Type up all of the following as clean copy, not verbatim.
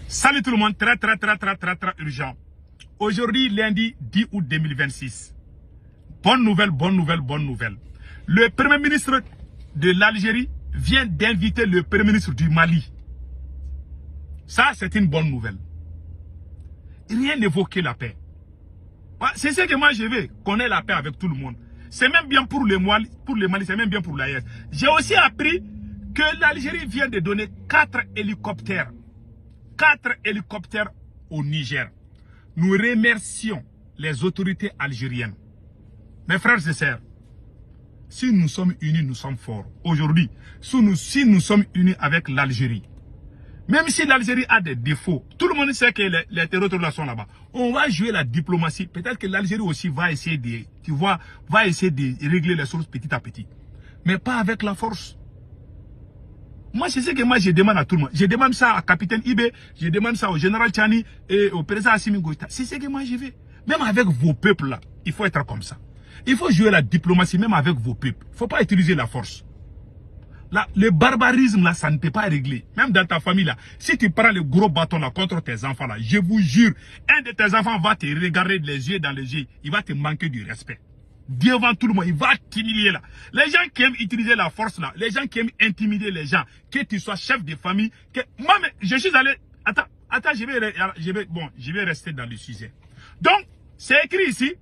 Salut tout le monde, très urgent. Aujourd'hui, lundi 10 août 2026. Bonne nouvelle. Le Premier ministre de l'Algérie vient d'inviter le Premier ministre du Mali. Ça, c'est une bonne nouvelle. Rien n'évoquait la paix. C'est ce que moi je veux, qu'on ait la paix avec tout le monde. C'est même bien pour le Mali, c'est même bien pour l'AES. J'ai aussi appris que l'Algérie vient de donner 4 hélicoptères. 4 hélicoptères au Niger. Nous remercions les autorités algériennes. Mes frères et sœurs, si nous sommes unis, nous sommes forts. Aujourd'hui, si nous sommes unis avec l'Algérie, même si l'Algérie a des défauts, tout le monde sait que les terroristes sont là-bas. On va jouer la diplomatie. Peut-être que l'Algérie aussi va essayer de régler les choses petit à petit. Mais pas avec la force. Moi, c'est ce que je demande à tout le monde. Je demande ça à Capitaine Ibé, je demande ça au général Tchani et au président Assimi Goïta. C'est ce que moi je veux. Même avec vos peuples là, il faut être comme ça. Il faut jouer la diplomatie même avec vos peuples. Il ne faut pas utiliser la force. Là, le barbarisme là, ça ne peut pas régler. Même dans ta famille là, si tu prends le gros bâton là contre tes enfants là, je vous jure, un de tes enfants va te regarder les yeux dans les yeux, il va te manquer du respect. Devant tout le monde, il va t'humilier là. Les gens qui aiment utiliser la force là, les gens qui aiment intimider les gens, que tu sois chef de famille, moi, je suis allé, attends, je vais rester dans le sujet. Donc, c'est écrit ici,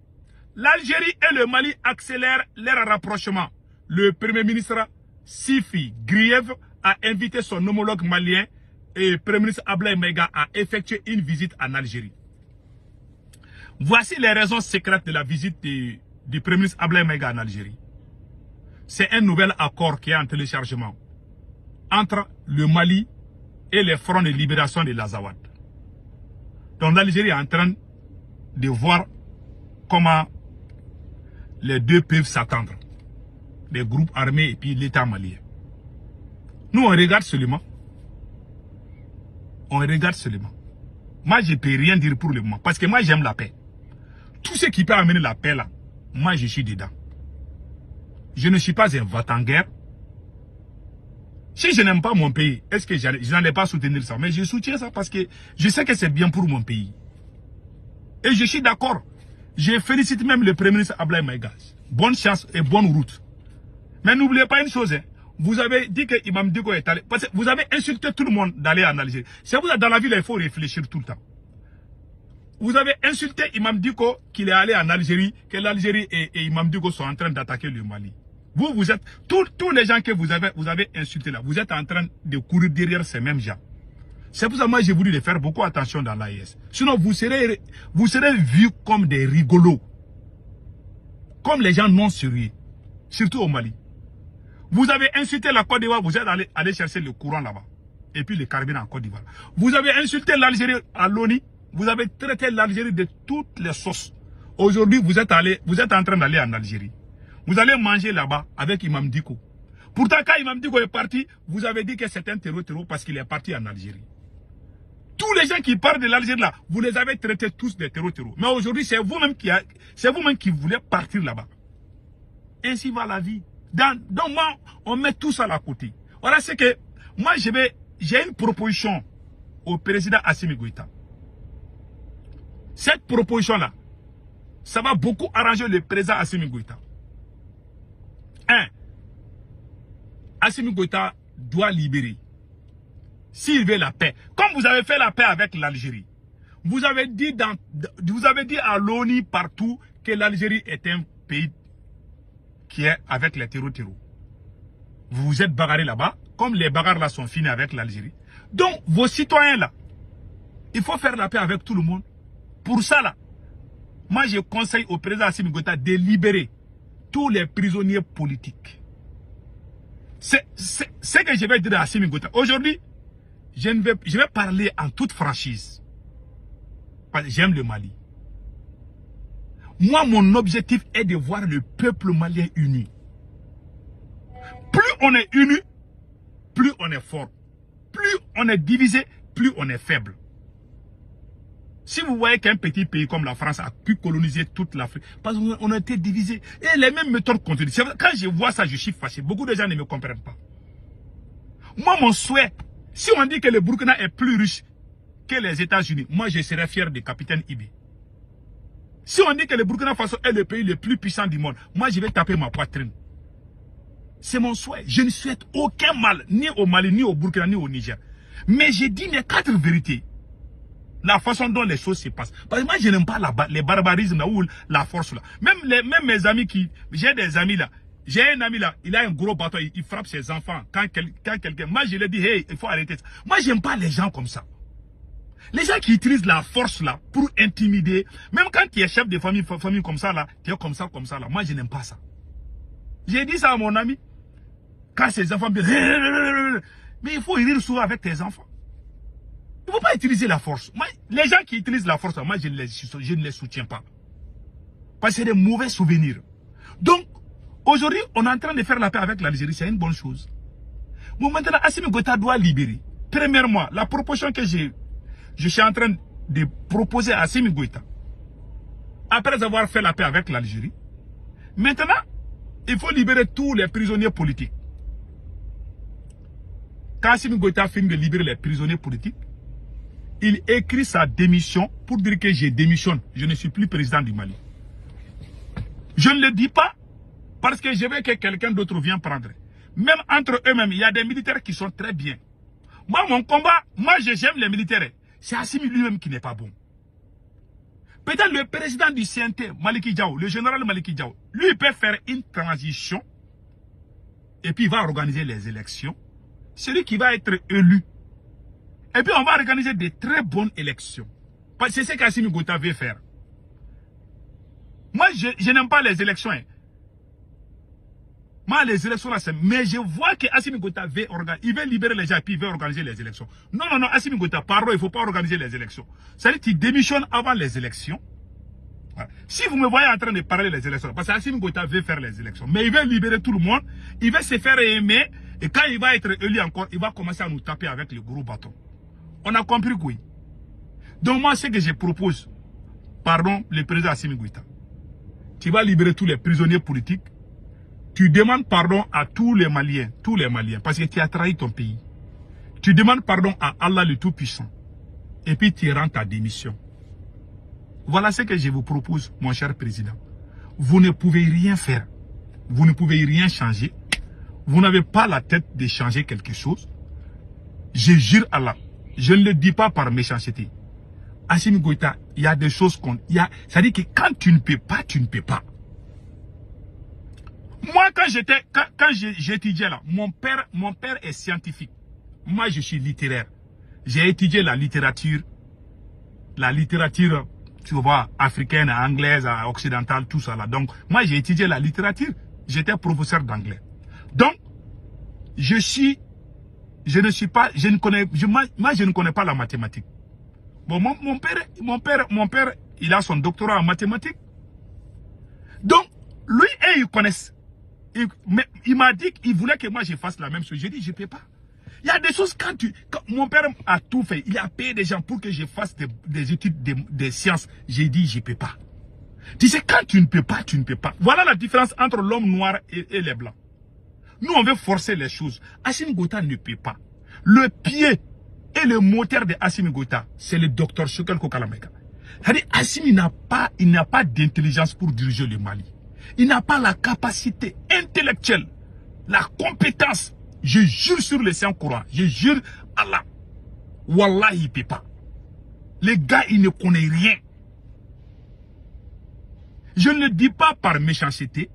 l'Algérie et le Mali accélèrent leur rapprochement. Le Premier ministre Sifi Griève a invité son homologue malien et le Premier ministre Ablaye Maiga à effectuer une visite en Algérie. Voici les raisons secrètes de la visite du Premier ministre Ablaye Maiga en Algérie. C'est un nouvel accord qui est en téléchargement entre le Mali et les fronts de libération de l'Azawad. Donc l'Algérie est en train de voir comment les deux peuvent s'attendre. Les groupes armés et puis l'État malien. Nous, on regarde seulement. Moi, je ne peux rien dire pour le moment. Parce que moi, j'aime la paix. Tout ce qui peut amener la paix là, moi, je suis dedans. Je ne suis pas un va-t-en-guerre. Si je n'aime pas mon pays, est-ce que je n'allais pas soutenir ça? Mais je soutiens ça parce que je sais que c'est bien pour mon pays. Et je suis d'accord. Je félicite même le Premier ministre Ablaye Maiga. Bonne chance et bonne route. Mais n'oubliez pas une chose. Vous avez dit que Imam Dicko est allé. Parce que vous avez insulté tout le monde d'aller en Algérie. C'est vous dans la ville, il faut réfléchir tout le temps. Vous avez insulté Imam Dicko qu'il est allé en Algérie, que l'Algérie et Imam Dicko sont en train d'attaquer le Mali. Vous êtes, tous les gens que vous avez insultés là, vous êtes en train de courir derrière ces mêmes gens. C'est pour ça que moi j'ai voulu faire beaucoup attention dans l'AES. Sinon vous serez vus comme des rigolos. Comme les gens non sérieux. Surtout au Mali. Vous avez insulté la Côte d'Ivoire, vous êtes allé chercher le courant là-bas. Et puis le carburant en Côte d'Ivoire. Vous avez insulté l'Algérie à l'ONU. Vous avez traité l'Algérie de toutes les sauces. Aujourd'hui, vous êtes en train d'aller en Algérie. Vous allez manger là-bas avec Imam Dicko. Pourtant, quand Imam Dicko est parti, vous avez dit que c'est un terreau parce qu'il est parti en Algérie. Tous les gens qui parlent de l'Algérie là, vous les avez traités tous de terreau. Mais aujourd'hui, c'est vous-même qui voulez partir là-bas. Ainsi va la vie. Donc moi, on met tout ça à côté. Voilà, c'est que moi, j'ai une proposition au président Assimi Goïta. Cette proposition-là, ça va beaucoup arranger le président Assimi Goïta. 1. Assimi Goïta doit libérer. S'il veut la paix. Comme vous avez fait la paix avec l'Algérie. Vous avez dit à l'ONU partout que l'Algérie est un pays qui est avec les terreaux. Vous vous êtes bagarré là-bas, comme les bagarres là sont finis avec l'Algérie. Donc, vos citoyens là, il faut faire la paix avec tout le monde. Pour ça là, moi je conseille au président Assimi Goïta de libérer tous les prisonniers politiques. C'est ce que je vais dire à Assimi Goïta. Aujourd'hui, je vais parler en toute franchise. Parce que j'aime le Mali. Moi, mon objectif est de voir le peuple malien uni. Plus on est uni, plus on est fort. Plus on est divisé, plus on est faible. Si vous voyez qu'un petit pays comme la France a pu coloniser toute l'Afrique, parce qu'on a été divisé. Et les mêmes méthodes continuent. Quand je vois ça, je suis fâché. Beaucoup de gens ne me comprennent pas. Moi, mon souhait, si on dit que le Burkina est plus riche que les États-Unis, moi je serais fier de capitaine Ibe. Si on dit que le Burkina Faso est le pays le plus puissant du monde, moi je vais taper ma poitrine. C'est mon souhait. Je ne souhaite aucun mal, ni au Mali, ni au Burkina, ni au Niger. Mais j'ai dit mes 4 vérités. La façon dont les choses se passent. Parce que moi je n'aime pas les barbarismes là, ou la force là. Même mes amis j'ai des amis là. J'ai un ami là, il a un gros bâton, il frappe ses enfants. Quand quelqu'un, moi je lui dis, hey, il faut arrêter ça. Moi j'aime pas les gens comme ça. Les gens qui utilisent la force là pour intimider, même quand tu es chef de famille comme ça là, tu es comme ça là, moi je n'aime pas ça. J'ai dit ça à mon ami, quand ses enfants disent, mais il faut rire souvent avec tes enfants. Il ne faut pas utiliser la force. Moi, les gens qui utilisent la force, moi je ne les soutiens pas. Parce que c'est des mauvais souvenirs. Donc, aujourd'hui, on est en train de faire la paix avec l'Algérie, c'est une bonne chose. Bon, maintenant, Assimi Goïta doit libérer. Premièrement, la proposition que je suis en train de proposer à Assimi Goïta, après avoir fait la paix avec l'Algérie, maintenant, il faut libérer tous les prisonniers politiques. Quand Assimi Goïta finit de libérer les prisonniers politiques, il écrit sa démission pour dire que je démissionne. Je ne suis plus président du Mali. Je ne le dis pas parce que je veux que quelqu'un d'autre vienne prendre. Même entre eux-mêmes, il y a des militaires qui sont très bien. Moi, mon combat, j'aime les militaires. C'est Assimi lui-même qui n'est pas bon. Peut-être le président du CNT, Maliki Diao, le général Maliki Diao, lui, il peut faire une transition et puis il va organiser les élections. Celui qui va être élu. Et puis on va organiser de très bonnes élections. Parce que c'est ce qu'Assimi Goïta veut faire. Moi, je n'aime pas les élections. Hein. Moi, les élections là, c'est... Mais je vois que Assimi Goïta veut organiser... Il veut libérer les gens et puis il veut organiser les élections. Non, Assimi Goïta, pardon, il ne faut pas organiser les élections. C'est-à-dire qu'il démissionne avant les élections. Voilà. Si vous me voyez en train de parler des élections, parce que Assimi Goïta veut faire les élections, mais il veut libérer tout le monde, il veut se faire aimer, et quand il va être élu encore, il va commencer à nous taper avec le gros bâton. On a compris quoi? Donc moi, ce que je propose, pardon, le président Assimi Goïta, tu vas libérer tous les prisonniers politiques, tu demandes pardon à tous les Maliens, parce que tu as trahi ton pays. Tu demandes pardon à Allah le Tout-Puissant, et puis tu rends ta démission. Voilà ce que je vous propose, mon cher président. Vous ne pouvez rien faire. Vous ne pouvez rien changer. Vous n'avez pas la tête de changer quelque chose. Je jure Allah. Je ne le dis pas par méchanceté. Assimi Goïta, il y a des choses qu'on... C'est-à-dire que quand tu ne peux pas, tu ne peux pas. Moi, quand j'étudiais là, mon père est scientifique. Moi, je suis littéraire. J'ai étudié la littérature, tu vois, africaine, anglaise, occidentale, tout ça là. Donc, moi, j'ai étudié la littérature. J'étais professeur d'anglais. Donc, je ne connais pas la mathématique. Bon, mon père, il a son doctorat en mathématiques. Donc, lui et ils connaissent. Il m'a dit qu'il voulait que moi je fasse la même chose. J'ai dit, je ne peux pas. Il y a des choses quand mon père a tout fait. Il a payé des gens pour que je fasse des études des sciences. J'ai dit, je ne peux pas. Tu sais, quand tu ne peux pas, tu ne peux pas. Voilà la différence entre l'homme noir et les blancs. Nous, on veut forcer les choses. Assimi Goïta ne peut pas. Le pied et le moteur de Assimi Goïta, c'est le docteur Choguel Kokala Maïga. C'est-à-dire, Assimi n'a pas d'intelligence pour diriger le Mali. Il n'a pas la capacité intellectuelle, la compétence. Je jure sur le Saint-Coran, je jure Allah. Wallah, il ne peut pas. Les gars, il ne connaît rien. Je ne le dis pas par méchanceté.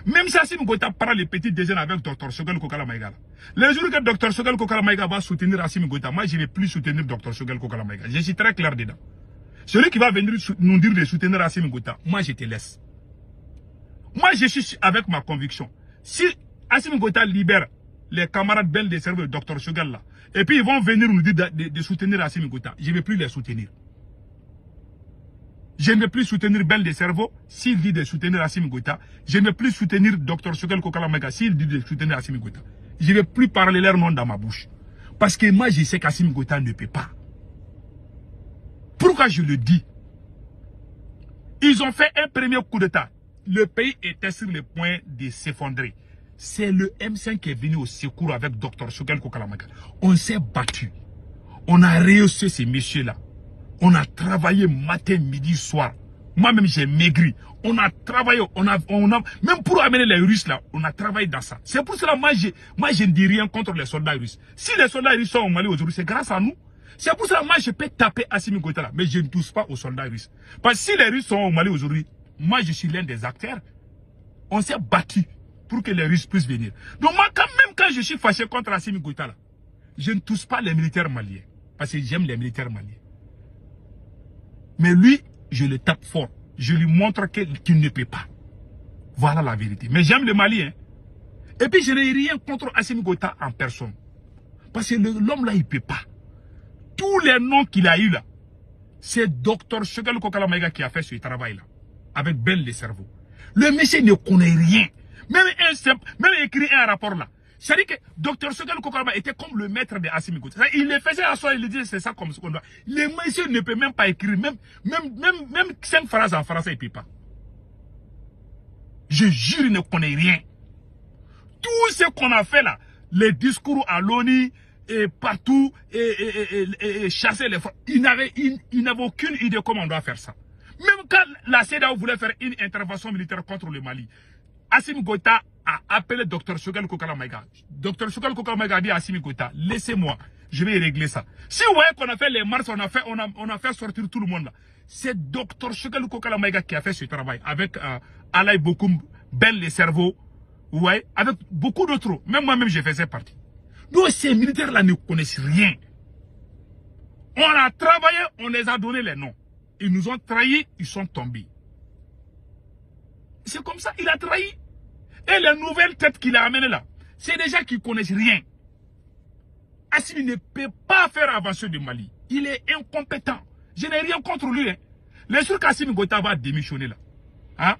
Même si Assimi Goïta parle le petit déjeuner avec Dr Choguel Kokala Maïga. Le jour que Dr Choguel Kokala Maïga va soutenir Assimi Goïta, moi je ne vais plus soutenir Dr Choguel Kokala Maïga. Je suis très clair dedans. Celui qui va venir nous dire de soutenir Assimi Goïta, moi je te laisse. Moi je suis avec ma conviction. Si Assimi Goïta libère les camarades belles des cerveaux de Dr Choguel là, et puis ils vont venir nous dire de soutenir Assimi Goïta, je ne vais plus les soutenir. Je ne vais plus soutenir Belle des cerveaux s'il dit de soutenir Assimi Goïta. Je ne vais plus soutenir Dr Choguel Kokala Maïga s'il dit de soutenir Assimi Goïta. Je ne vais plus parler leur nom dans ma bouche. Parce que moi, je sais qu'Assimi Goïta ne peut pas. Pourquoi je le dis? Ils ont fait un premier coup d'État. Le pays était sur le point de s'effondrer. C'est le M5 qui est venu au secours avec Dr Choguel Kokala Maïga. On s'est battu. On a réussi ces messieurs-là. On a travaillé matin, midi, soir. Moi-même, j'ai maigri. On a travaillé, même pour amener les Russes là, on a travaillé dans ça. C'est pour cela, moi, je ne dis rien contre les soldats russes. Si les soldats russes sont au Mali aujourd'hui, c'est grâce à nous. C'est pour cela, moi, je peux taper Assimi Goïta là, mais je ne touche pas aux soldats russes. Parce que si les Russes sont au Mali aujourd'hui, moi, je suis l'un des acteurs. On s'est battu pour que les Russes puissent venir. Donc moi, quand je suis fâché contre Assimi Goïta là, je ne touche pas les militaires maliens. Parce que j'aime les militaires maliens. Mais lui, je le tape fort. Je lui montre qu'il ne peut pas. Voilà la vérité. Mais j'aime le Mali. Hein. Et puis je n'ai rien contre Assimi Goïta en personne. Parce que l'homme là, il ne peut pas. Tous les noms qu'il a eu là, c'est Dr Choguel Kokala Maïga qui a fait ce travail là. Avec Ben le cerveau. Le monsieur ne connaît rien. Même écrit un rapport là. C'est-à-dire que Dr Choguel Kokala Maïga était comme le maître de Assimi Goïta. Il le faisait à soi, il disait c'est ça comme ce qu'on doit. Le monsieur ne peut même pas écrire. Même 5 phrases en français, il ne peut pas. Je jure, il ne connaît rien. Tout ce qu'on a fait là, les discours à l'ONU, et partout, et chasser les forces, il n'avait aucune idée comment on doit faire ça. Même quand la CEDEAO voulait faire une intervention militaire contre le Mali, Assimi Goïta a appelé Dr Choguel Kokala Maïga. Dr Choguel Kokala Maïga a dit à Assimi Goïta, laissez-moi, je vais régler ça. Si vous voyez qu'on a fait les marches, on a fait sortir tout le monde là. C'est Dr Choguel Kokala Maïga qui a fait ce travail avec Alaï Bokoum, Ben le cerveau, ouais, avec beaucoup d'autres. Même moi-même, je faisais partie. Donc ces militaires-là ne connaissent rien. On a travaillé, on les a donné les noms. Ils nous ont trahis, ils sont tombés. C'est comme ça, il a trahi. Et les nouvelles têtes qu'il a amenées là, c'est des gens qui ne connaissent rien. Assimi ne peut pas faire avancer le Mali. Il est incompétent. Je n'ai rien contre lui. Hein. Les sûr qu'Assimi Goïta va démissionner là. Hein?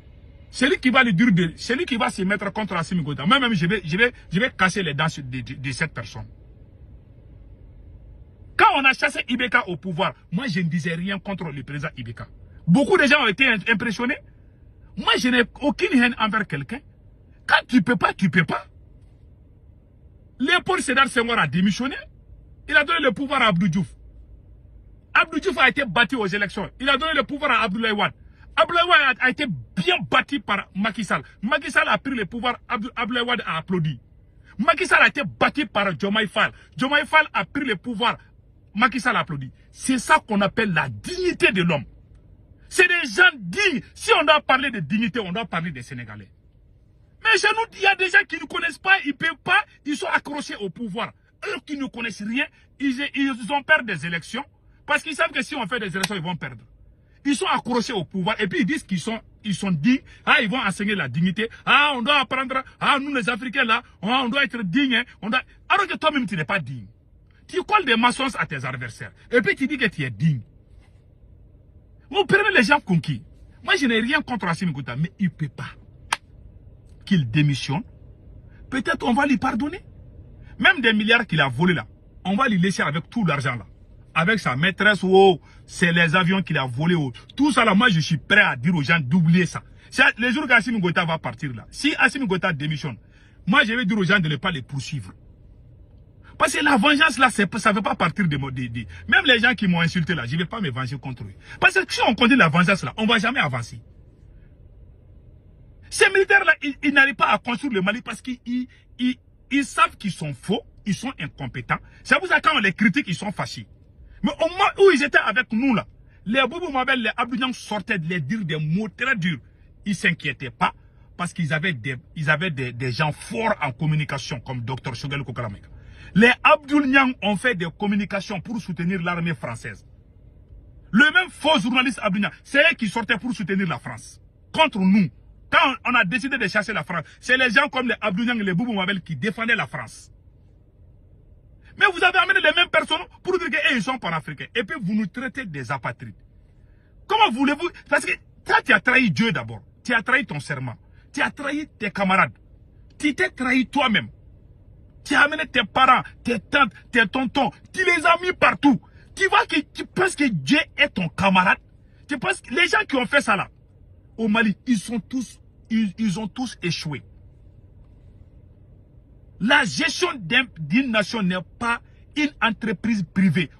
C'est lui qui va le dire, c'est lui qui va se mettre contre Assimi Goïta. Moi-même, je vais casser les dents de cette personne. Quand on a chassé Ibeka au pouvoir, moi je ne disais rien contre le président Ibeka. Beaucoup de gens ont été impressionnés. Moi je n'ai aucune haine envers quelqu'un. Quand tu peux pas, tu peux pas. Léopold Sédar Senghor a démissionné. Il a donné le pouvoir à Abdou Diouf. Abdou Diouf a été battu aux élections. Il a donné le pouvoir à Abdoulaye Wade. Abdoulaye Wade a été bien battu par Macky Sall. Macky Sall a pris le pouvoir, Abdoulaye Wade a applaudi. Macky Sall a été battu par Diomaye Faye. Diomaye Faye a pris le pouvoir, Macky Sall a applaudi. C'est ça qu'on appelle la dignité de l'homme. C'est des gens dignes. Si on doit parler de dignité, on doit parler des Sénégalais. Mais chez nous, il y a des gens qui ne connaissent pas, ils ne peuvent pas, ils sont accrochés au pouvoir. Eux qui ne connaissent rien, ils ont peur des élections. Parce qu'ils savent que si on fait des élections, ils vont perdre. Ils sont accrochés au pouvoir et puis ils disent qu'ils sont dignes. Ah, ils vont enseigner la dignité. Ah, on doit apprendre. Ah, nous les Africains là, on doit être dignes. Alors que toi-même, tu n'es pas digne. Tu colles des mensonges à tes adversaires. Et puis tu dis que tu es digne. Vous prenez les gens conquis. Moi, je n'ai rien contre Assimi Goïta, mais il ne peut pas qu'il démissionne. Peut-être on va lui pardonner. Même des milliards qu'il a volés là, on va lui laisser avec tout l'argent là. Avec sa maîtresse, oh, c'est les avions qu'il a volés. Oh. Tout ça là, moi je suis prêt à dire aux gens d'oublier ça. Les jours qu'Assimi Goïta va partir là, si Assimi Goïta démissionne, moi je vais dire aux gens de ne pas les poursuivre. Parce que la vengeance là, ça ne veut pas partir de moi. Même les gens qui m'ont insulté là, je ne vais pas me venger contre eux. Parce que si on continue la vengeance là, on ne va jamais avancer. Ces militaires là, ils n'arrivent pas à construire le Mali parce qu'ils savent qu'ils sont faux, ils sont incompétents. C'est pour ça que quand on les critique, ils sont fâchés. Mais au moment où ils étaient avec nous là, les Boubou Mabel, les Abdou sortaient de les dire des mots très durs. Ils ne s'inquiétaient pas parce qu'ils avaient des gens forts en communication comme Dr Choguel Kokala Maïga. Les Abdou Niang ont fait des communications pour soutenir l'armée française. Le même faux journaliste Abdou Niang, c'est eux qui sortaient pour soutenir la France. Contre nous. Quand on a décidé de chasser la France, c'est les gens comme les Abdou Niang et les Boubou Mabel qui défendaient la France. Mais vous avez amené les mêmes personnes pour dire qu'ils sont panafricains. Et puis vous nous traitez des apatrides. Comment voulez-vous? Parce que toi, tu as trahi Dieu d'abord. Tu as trahi ton serment. Tu as trahi tes camarades. Tu t'es trahi toi-même. Tu as amené tes parents, tes tantes, tes tontons. Tu les as mis partout. Tu vois que tu penses que Dieu est ton camarade. Tu penses que les gens qui ont fait ça là, au Mali, ils ont tous échoué. La gestion d'une nation n'est pas une entreprise privée